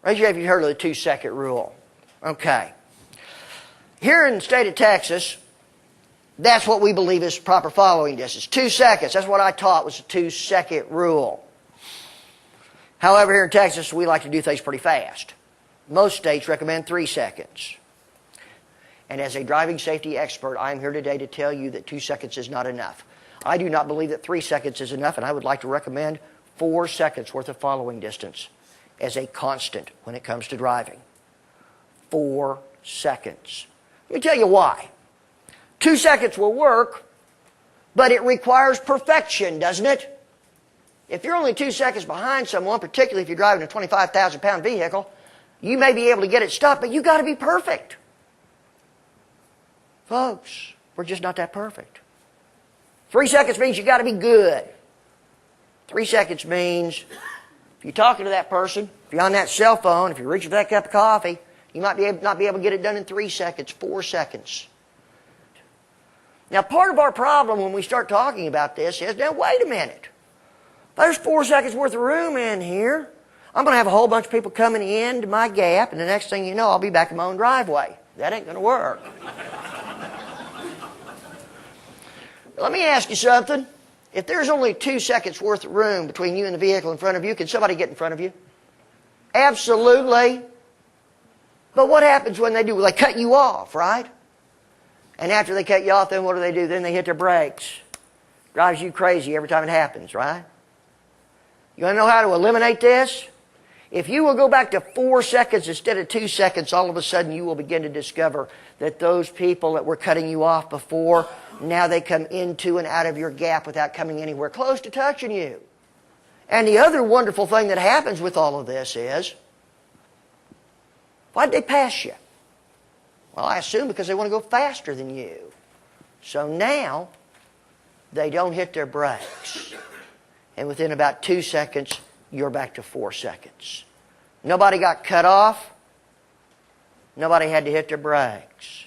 Raise your hand if you've heard of the 2-second rule. Okay. Here in the state of Texas, that's what we believe is proper following distance. 2 seconds. That's what I taught was the 2-second rule. However, here in Texas, we like to do things pretty fast. Most states recommend 3 seconds. And as a driving safety expert, I am here today to tell you that 2 seconds is not enough. I do not believe that 3 seconds is enough, and I would like to recommend 4 seconds worth of following distance as a constant when it comes to driving. 4 seconds. Let me tell you why. 2 seconds will work, but it requires perfection, doesn't it? If you're only 2 seconds behind someone, particularly if you're driving a 25,000-pound vehicle, you may be able to get it stopped, but you've got to be perfect. Folks, we're just not that perfect. 3 seconds means you've got to be good. 3 seconds means if you're talking to that person, if you're on that cell phone, if you're reaching for that cup of coffee, you might not be able to get it done in 3 seconds, 4 seconds. Now, part of our problem when we start talking about this is, now wait a minute. There's 4 seconds worth of room in here. I'm going to have a whole bunch of people coming into my gap, and the next thing you know, I'll be back in my own driveway. That ain't going to work. Let me ask you something. If there's only 2 seconds worth of room between you and the vehicle in front of you, can somebody get in front of you? Absolutely. But what happens when they do? Well, they cut you off, right? And after they cut you off, then what do? Then they hit their brakes. Drives you crazy every time it happens, right? You want to know how to eliminate this? If you will go back to 4 seconds instead of 2 seconds, all of a sudden you will begin to discover that those people that were cutting you off before, now they come into and out of your gap without coming anywhere close to touching you. And the other wonderful thing that happens with all of this is, why'd they pass you? Well, I assume because they want to go faster than you. So now, they don't hit their brakes. And within about 2 seconds, you're back to 4 seconds. Nobody got cut off. Nobody had to hit their brakes.